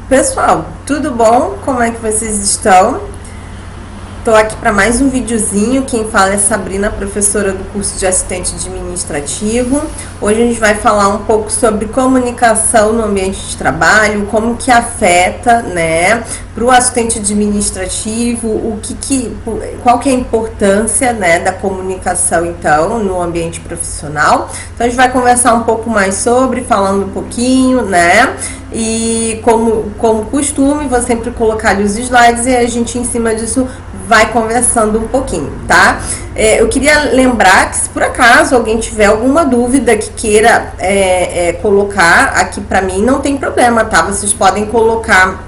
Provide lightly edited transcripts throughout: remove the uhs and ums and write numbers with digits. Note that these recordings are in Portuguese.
Pessoal, tudo bom? Como é que vocês estão? Estou aqui para mais um videozinho. Quem fala é Sabrina, professora do curso de assistente administrativo. Hoje a gente vai falar um pouco sobre comunicação no ambiente de trabalho, como que afeta, né, para o assistente administrativo, qual que é a importância, né, da comunicação, então, no ambiente profissional. Então a gente vai conversar um pouco mais sobre, falando um pouquinho, né, e como costume, vou sempre colocar ali os slides e a gente em cima disso vai conversando um pouquinho, tá? Eu queria lembrar que se por acaso alguém tiver alguma dúvida que queira colocar aqui para mim, não tem problema, tá? Vocês podem colocar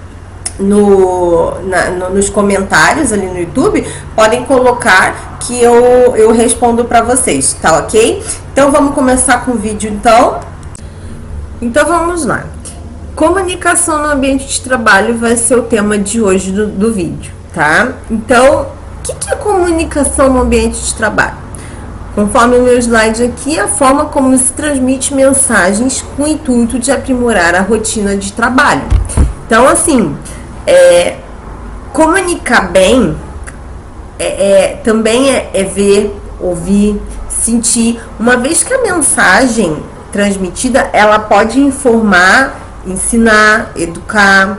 nos comentários ali no YouTube, podem colocar que eu respondo para vocês, tá ok? Então vamos começar com o vídeo então. Então vamos lá. Comunicação no ambiente de trabalho vai ser o tema de hoje do vídeo. Tá? Então, o que é comunicação no ambiente de trabalho? Conforme o meu slide aqui, a forma como se transmite mensagens com o intuito de aprimorar a rotina de trabalho. Então, assim, comunicar bem também é ver, ouvir, sentir. Uma vez que a mensagem transmitida, ela pode informar, ensinar, educar,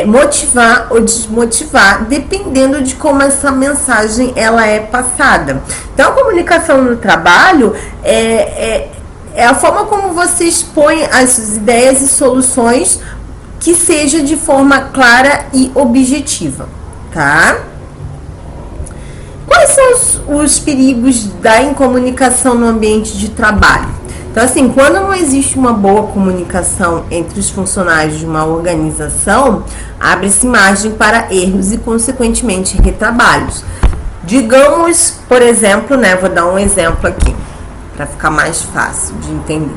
motivar ou desmotivar, dependendo de como essa mensagem ela é passada. Então, a comunicação no trabalho é a forma como você expõe as ideias e soluções que seja de forma clara e objetiva, tá? Quais são os perigos da incomunicação no ambiente de trabalho? Então, assim, quando não existe uma boa comunicação entre os funcionários de uma organização, abre-se margem para erros e, consequentemente, retrabalhos. Digamos, por exemplo, né, vou dar um exemplo aqui, para ficar mais fácil de entender.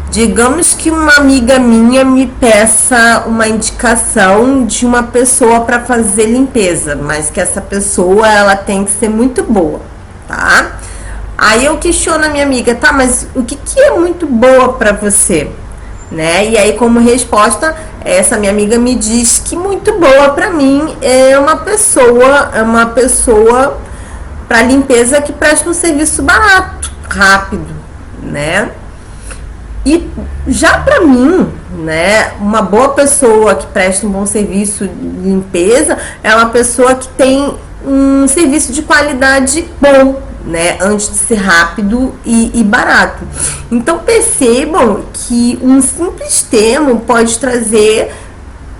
Digamos que uma amiga minha me peça uma indicação de uma pessoa para fazer limpeza, mas que essa pessoa, ela tem que ser muito boa, tá? Aí eu questiono a minha amiga, tá, mas o que é muito boa pra você? Né? E aí, como resposta, essa minha amiga me diz que muito boa pra mim é uma pessoa para limpeza que presta um serviço barato, rápido, né? E já pra mim, né, uma boa pessoa que presta um bom serviço de limpeza é uma pessoa que tem um serviço de qualidade bom, né, antes de ser rápido e barato. Então percebam que um simples termo pode trazer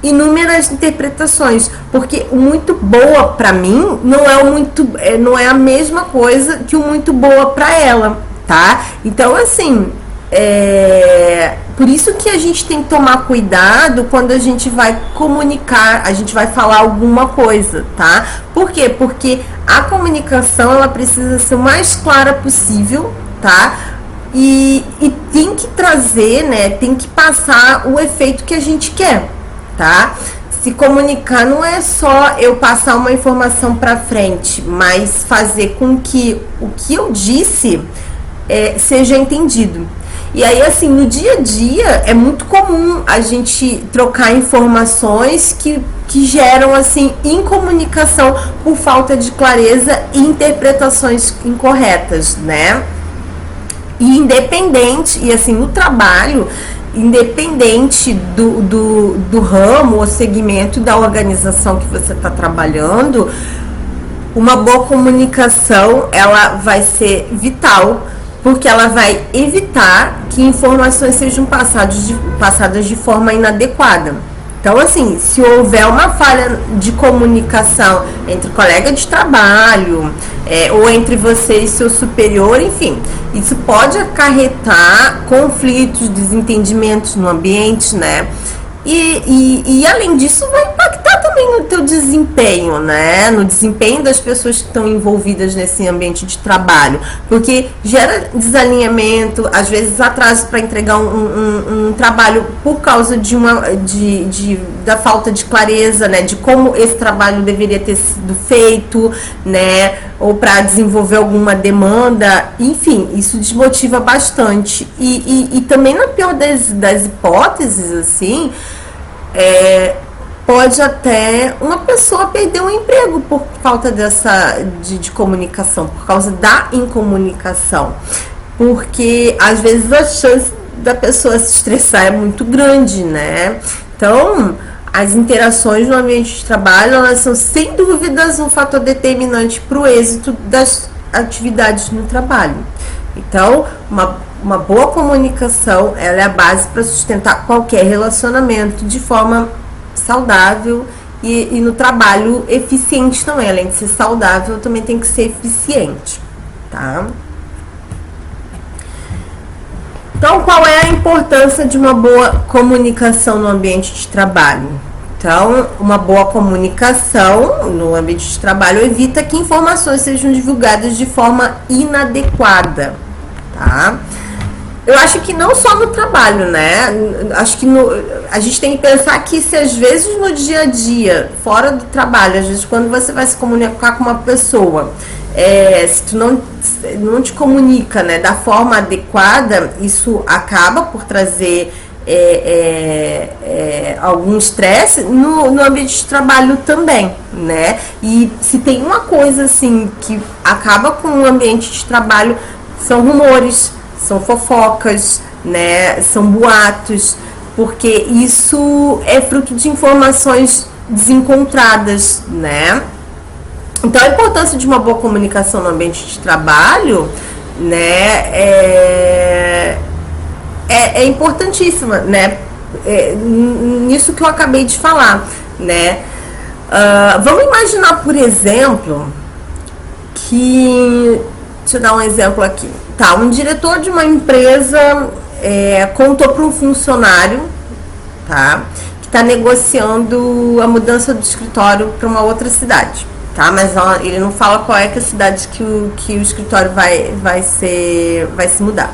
inúmeras interpretações, porque o muito boa para mim não é a mesma coisa que o muito boa para ela, tá? Então assim, por isso que a gente tem que tomar cuidado quando a gente vai comunicar, a gente vai falar alguma coisa, tá? Por quê? Porque a comunicação, ela precisa ser o mais clara possível, tá? E tem que trazer, né, tem que passar o efeito que a gente quer, tá? Se comunicar não é só eu passar uma informação para frente, mas fazer com que o que eu disse seja entendido. E aí, assim, no dia a dia é muito comum a gente trocar informações que geram, assim, incomunicação por falta de clareza e interpretações incorretas, né? E independente, e assim, no trabalho, independente do ramo ou segmento da organização que você está trabalhando, uma boa comunicação, ela vai ser vital, porque ela vai evitar que informações sejam passadas de forma inadequada. Então, assim, se houver uma falha de comunicação entre colega de trabalho, ou entre você e seu superior, enfim, isso pode acarretar conflitos, desentendimentos no ambiente, né? E além disso, vai impactar também no teu desempenho, né? No desempenho das pessoas que estão envolvidas nesse ambiente de trabalho, porque gera desalinhamento, às vezes atraso para entregar um trabalho por causa da falta de clareza, né? De como esse trabalho deveria ter sido feito, né? Ou para desenvolver alguma demanda, enfim, isso desmotiva bastante. E também, na pior das hipóteses, assim, pode até uma pessoa perder um emprego por falta de comunicação, por causa da incomunicação. Porque às vezes a chance da pessoa se estressar é muito grande, né? Então, as interações no ambiente de trabalho, elas são sem dúvidas um fator determinante para o êxito das atividades no trabalho. Então, uma boa comunicação, ela é a base para sustentar qualquer relacionamento de forma saudável e no trabalho eficiente também. Além de ser saudável, também tem que ser eficiente, tá? Então, qual é a importância de uma boa comunicação no ambiente de trabalho? Então, uma boa comunicação no ambiente de trabalho evita que informações sejam divulgadas de forma inadequada, tá? Eu acho que não só no trabalho, né? Acho que a gente tem que pensar que se às vezes no dia a dia, fora do trabalho, às vezes quando você vai se comunicar com uma pessoa, se tu não te comunica, né, da forma adequada, isso acaba por trazer algum estresse no ambiente de trabalho também, né? E se tem uma coisa assim que acaba com o ambiente de trabalho, são rumores, são fofocas, né? São boatos, porque isso é fruto de informações desencontradas, né? Então, a importância de uma boa comunicação no ambiente de trabalho, né, é importantíssima, né? Nisso que eu acabei de falar, né? Vamos imaginar, por exemplo, que... Deixa eu dar um exemplo aqui. Tá, um diretor de uma empresa contou para um funcionário, tá, que está negociando a mudança do escritório para uma outra cidade, tá? Mas ele não fala qual é que a cidade que o escritório vai se mudar.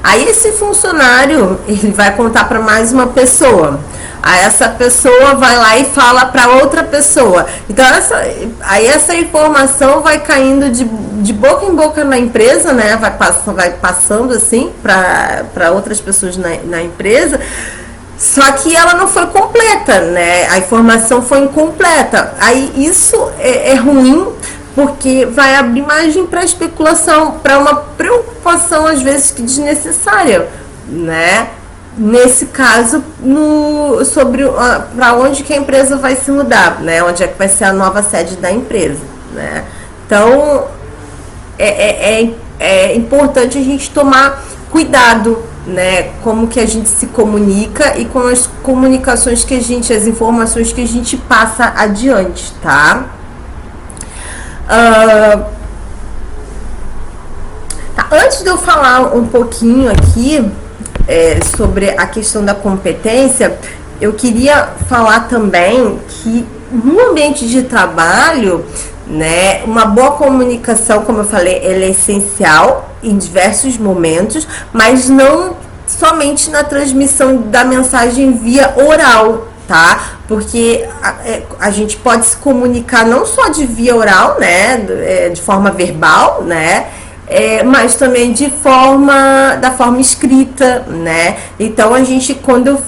Aí esse funcionário, ele vai contar para mais uma pessoa. Aí essa pessoa vai lá e fala para outra pessoa. Então essa informação vai caindo de boca em boca na empresa, né? Vai passando assim para outras pessoas na empresa. Só que ela não foi completa, né? A informação foi incompleta. Aí isso é ruim, porque vai abrir margem para especulação, para uma preocupação às vezes que desnecessária, né? Nesse caso, sobre para onde que a empresa vai se mudar, né? Onde é que vai ser a nova sede da empresa, né? Então, é importante a gente tomar cuidado, né? Como que a gente se comunica e com as comunicações que as informações que a gente passa adiante, tá? Antes de eu falar um pouquinho aqui sobre a questão da competência, eu queria falar também que no ambiente de trabalho, né, uma boa comunicação, como eu falei, ela é essencial em diversos momentos, mas não somente na transmissão da mensagem via oral, tá? Porque a gente pode se comunicar não só de via oral, né, de forma verbal, né, mas também da forma escrita, né? Então a gente, quando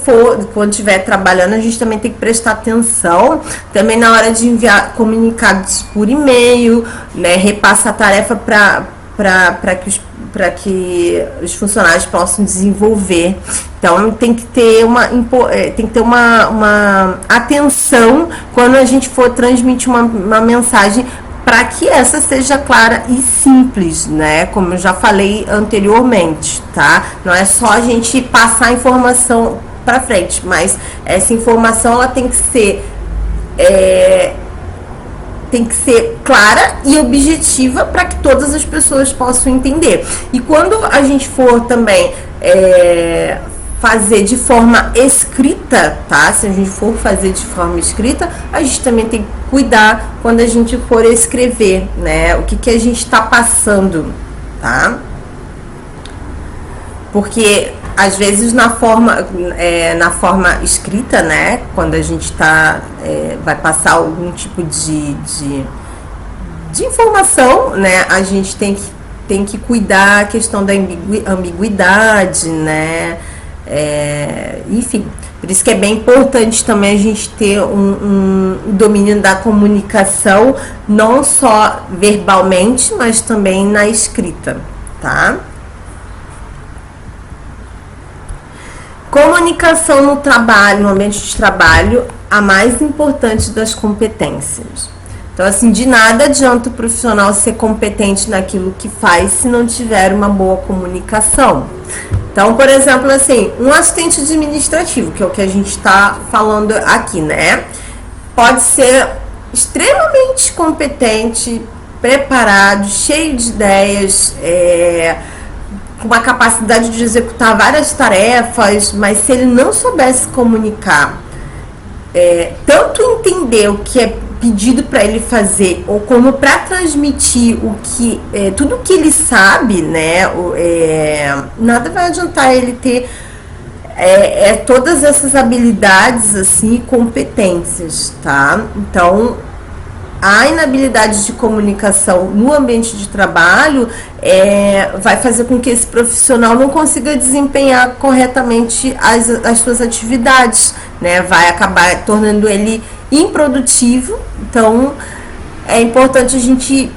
estiver trabalhando, a gente também tem que prestar atenção também na hora de enviar comunicados por e-mail, né? Repassa a tarefa para que os funcionários possam desenvolver. Então tem que ter uma atenção quando a gente for transmitir uma mensagem, para que essa seja clara e simples, né? Como eu já falei anteriormente, tá? Não é só a gente passar a informação para frente, mas essa informação ela tem que ser clara e objetiva para que todas as pessoas possam entender. E quando a gente for também fazer de forma escrita, tá? Se a gente for fazer de forma escrita, a gente também tem que cuidar quando a gente for escrever, né? O que a gente está passando, tá? Porque às vezes na forma escrita, né? Quando a gente vai passar algum tipo de informação, né? A gente tem que cuidar a questão da ambiguidade, né? Enfim, por isso que é bem importante também a gente ter um domínio da comunicação, não só verbalmente, mas também na escrita, tá? Comunicação no trabalho, no ambiente de trabalho, a mais importante das competências. Então, assim, de nada adianta o profissional ser competente naquilo que faz se não tiver uma boa comunicação. Então, por exemplo, assim, um assistente administrativo, que é o que a gente está falando aqui, né? Pode ser extremamente competente, preparado, cheio de ideias, com uma capacidade de executar várias tarefas, mas se ele não soubesse comunicar, tanto entender o que é pedido para ele fazer, ou como para transmitir tudo que ele sabe, né? Nada vai adiantar ele ter todas essas habilidades assim, e competências, tá? Então, a inabilidade de comunicação no ambiente de trabalho vai fazer com que esse profissional não consiga desempenhar corretamente as suas atividades, né? Vai acabar tornando ele improdutivo. Então, é importante a gente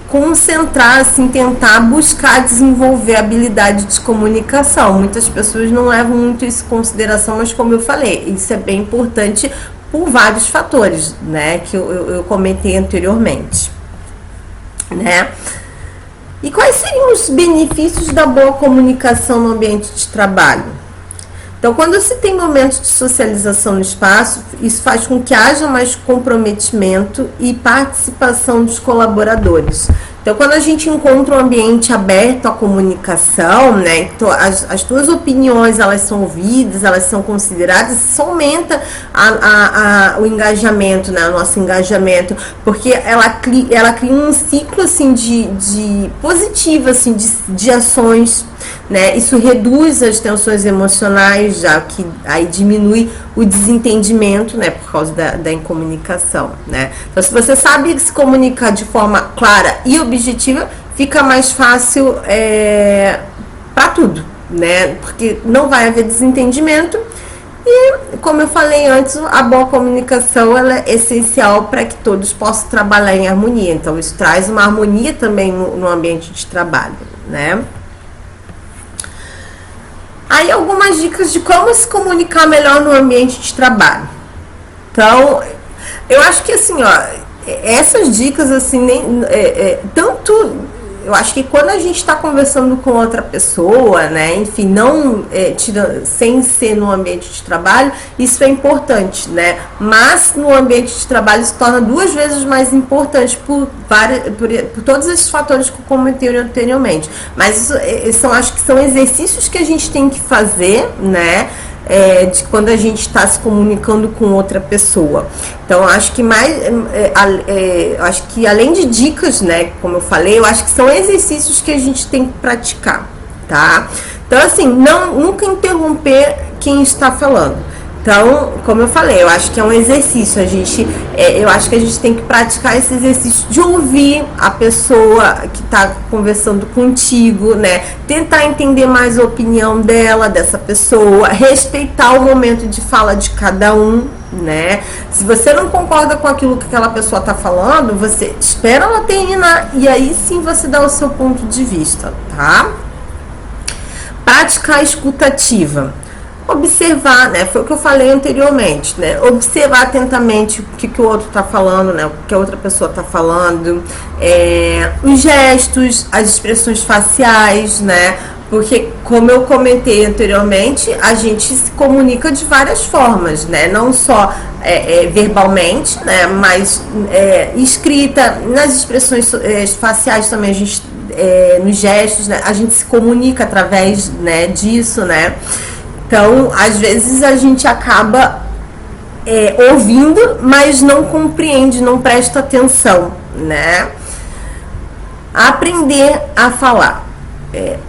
concentrar, assim, tentar buscar desenvolver a habilidade de comunicação. Muitas pessoas não levam muito isso em consideração, mas como eu falei, isso é bem importante por vários fatores, né, que eu comentei anteriormente, né? E quais seriam os benefícios da boa comunicação no ambiente de trabalho? Então, quando se tem momentos de socialização no espaço, isso faz com que haja mais comprometimento e participação dos colaboradores. Então, quando a gente encontra um ambiente aberto à comunicação, né, então as tuas opiniões, elas são ouvidas, elas são consideradas, isso aumenta o engajamento, né, o nosso engajamento, porque ela cria um ciclo, assim, de positivo, assim, de ações, né? Isso reduz as tensões emocionais, já que aí diminui o desentendimento, né, por causa da incomunicação, né? Então, se você sabe se comunicar de forma clara e objetiva, fica mais fácil para tudo, né? Porque não vai haver desentendimento. E, como eu falei antes, a boa comunicação, ela é essencial para que todos possam trabalhar em harmonia. Então, isso traz uma harmonia também no ambiente de trabalho, né? Aí, algumas dicas de como se comunicar melhor no ambiente de trabalho. Então, eu acho que, assim, ó, essas dicas, assim, tanto... Eu acho que quando a gente está conversando com outra pessoa, né, enfim, não sem ser no ambiente de trabalho, isso é importante, né? Mas no ambiente de trabalho se torna 2 vezes mais importante por todos esses fatores que eu comentei anteriormente. Mas acho que são exercícios que a gente tem que fazer, né? De quando a gente está se comunicando com outra pessoa. Então, acho que acho que além de dicas, né, como eu falei, eu acho que são exercícios que a gente tem que praticar, tá? Então, assim, nunca interromper quem está falando. Então, como eu falei, eu acho que é um exercício. Eu acho que a gente tem que praticar esse exercício de ouvir a pessoa que está conversando contigo, né? Tentar entender mais a opinião dessa pessoa, respeitar o momento de fala de cada um, né? Se você não concorda com aquilo que aquela pessoa está falando, você espera ela terminar e aí sim você dá o seu ponto de vista, tá? Praticar a escuta ativa. Observar, né? Foi o que eu falei anteriormente, né? Observar atentamente o que o outro está falando, né? O que a outra pessoa está falando, os gestos, as expressões faciais, né? Porque, como eu comentei anteriormente, a gente se comunica de várias formas, né? Não só verbalmente, né? Mas escrita, nas expressões faciais também, a gente, nos gestos, né? A gente se comunica através, né, disso, né? Então, às vezes a gente acaba ouvindo, mas não compreende, não presta atenção, né? Aprender a falar.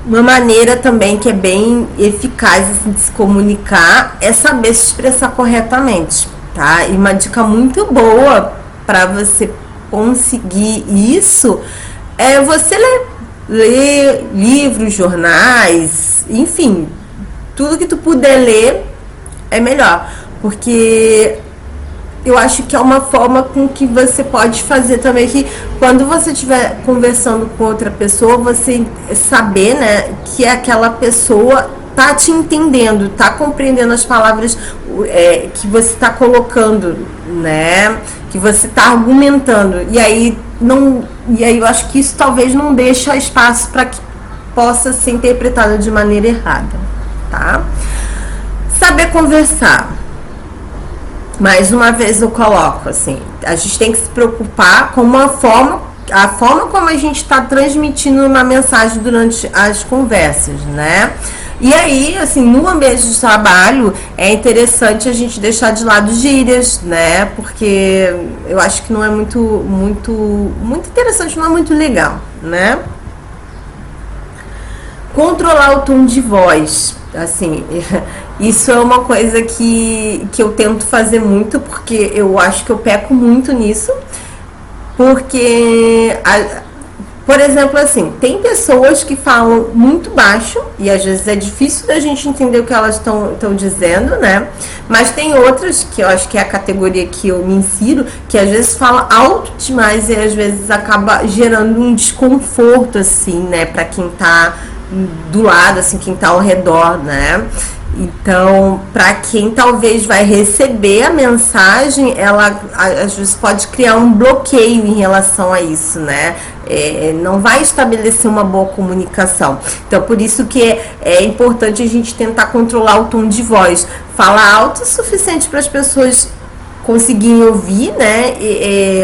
Uma maneira também que é bem eficaz assim, de se comunicar é saber se expressar corretamente, tá? E uma dica muito boa para você conseguir isso é você ler livros, jornais, enfim, tudo que tu puder ler é melhor, porque eu acho que é uma forma com que você pode fazer também, que quando você estiver conversando com outra pessoa, você saber, né, que aquela pessoa tá te entendendo, tá compreendendo as palavras que você tá colocando, né, que você tá argumentando, e aí eu acho que isso talvez não deixa espaço para que possa ser interpretado de maneira errada, tá? Saber conversar. Mais uma vez eu coloco assim, a gente tem que se preocupar com a forma como a gente está transmitindo uma mensagem durante as conversas, né? E aí, assim, no ambiente de trabalho é interessante a gente deixar de lado gírias, né? Porque eu acho que não é muito interessante, não é muito legal, né? Controlar o tom de voz, assim, isso é uma coisa que eu tento fazer muito, porque eu acho que eu peco muito nisso, porque, por exemplo, assim, tem pessoas que falam muito baixo, e às vezes é difícil da gente entender o que elas estão dizendo, né? Mas tem outras, que eu acho que é a categoria que eu me insiro, que às vezes fala alto demais e às vezes acaba gerando um desconforto, assim, né, pra quem tá do lado, assim, quem tá ao redor, né? Então, para quem talvez vai receber a mensagem, ela às vezes pode criar um bloqueio em relação a isso, né? Não vai estabelecer uma boa comunicação. Então, por isso que é importante a gente tentar controlar o tom de voz. Falar alto o suficiente para as pessoas conseguirem ouvir, né,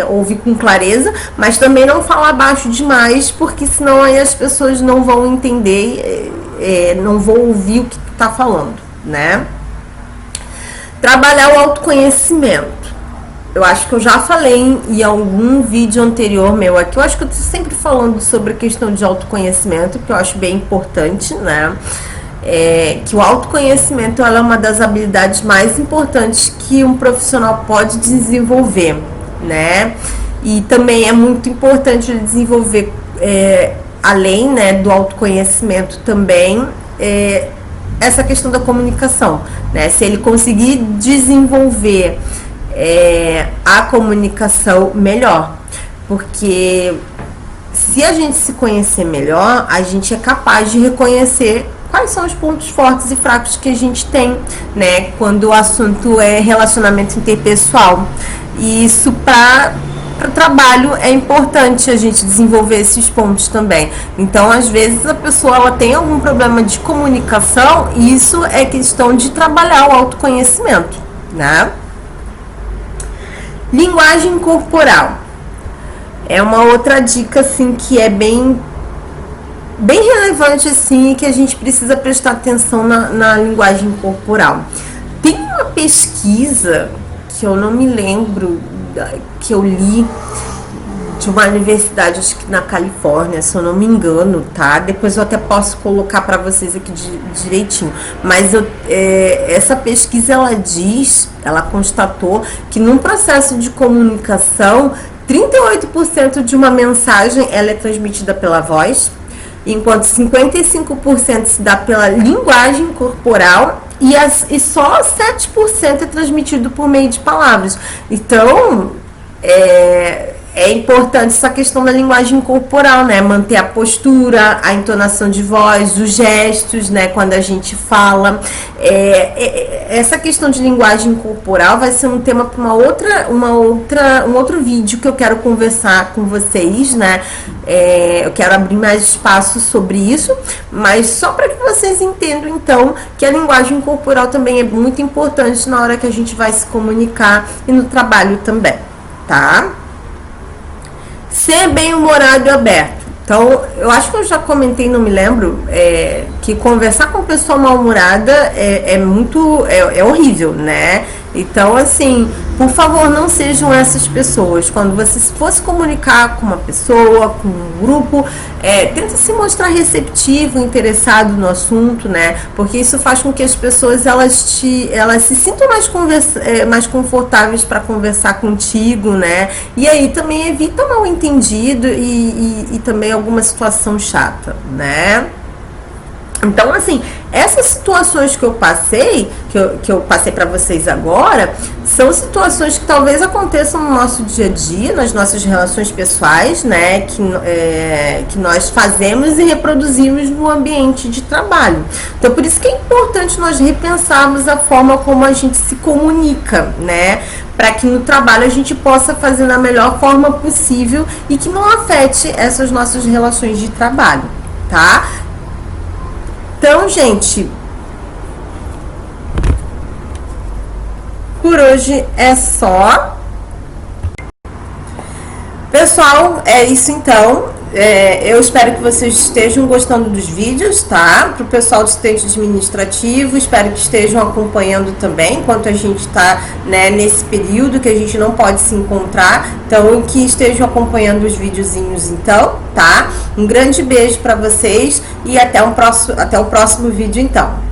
ouvir com clareza, mas também não falar baixo demais, porque senão aí as pessoas não vão entender, não vão ouvir o que tu tá falando, né. Trabalhar o autoconhecimento. Eu acho que eu já falei em algum vídeo anterior meu aqui, eu acho que eu tô sempre falando sobre a questão de autoconhecimento, que eu acho bem importante, né. Que o autoconhecimento ela é uma das habilidades mais importantes que um profissional pode desenvolver, né? E também é muito importante desenvolver, além, né, do autoconhecimento também, essa questão da comunicação, né? Se ele conseguir desenvolver a comunicação melhor, porque se a gente se conhecer melhor, a gente é capaz de reconhecer quais são os pontos fortes e fracos que a gente tem, né, quando o assunto é relacionamento interpessoal. E isso para trabalho é importante a gente desenvolver esses pontos também. Então, às vezes a pessoa ela tem algum problema de comunicação e isso é questão de trabalhar o autoconhecimento, né? Linguagem corporal é uma outra dica assim que é bem relevante assim, que a gente precisa prestar atenção na linguagem corporal. Tem uma pesquisa que eu não me lembro, que eu li de uma universidade, acho que na Califórnia, se eu não me engano, tá? Depois eu até posso colocar para vocês aqui direitinho. Mas essa pesquisa ela constatou que num processo de comunicação, 38% de uma mensagem ela é transmitida pela voz, enquanto 55% se dá pela linguagem corporal e só 7% é transmitido por meio de palavras. Então, é importante essa questão da linguagem corporal, né? Manter a postura, a entonação de voz, os gestos, né? Quando a gente fala. Essa questão de linguagem corporal vai ser um tema para um outro vídeo que eu quero conversar com vocês, né? Eu quero abrir mais espaço sobre isso, mas só para que vocês entendam, então, que a linguagem corporal também é muito importante na hora que a gente vai se comunicar e no trabalho também, tá? Ser bem-humorado e aberto. Então, eu acho que eu já comentei, não me lembro, que conversar com pessoa mal-humorada é horrível, né? Então, assim, por favor, não sejam essas pessoas. Quando você for se comunicar com uma pessoa, com um grupo, tenta se mostrar receptivo, interessado no assunto, né? Porque isso faz com que as pessoas elas se sintam mais confortáveis para conversar contigo, né? E aí também evita mal entendido e também alguma situação chata, né? Então, assim, essas situações que eu passei, que eu passei para vocês agora, são situações que talvez aconteçam no nosso dia a dia, nas nossas relações pessoais, né, que nós fazemos e reproduzimos no ambiente de trabalho. Então, por isso que é importante nós repensarmos a forma como a gente se comunica, né, para que no trabalho a gente possa fazer da melhor forma possível e que não afete essas nossas relações de trabalho, tá? Então, gente, por hoje é só. Pessoal, é isso então. Eu espero que vocês estejam gostando dos vídeos, tá? Para o pessoal do assistente administrativo, espero que estejam acompanhando também, enquanto a gente está, né, nesse período que a gente não pode se encontrar. Então, que estejam acompanhando os videozinhos então, tá? Um grande beijo para vocês e até o próximo vídeo então.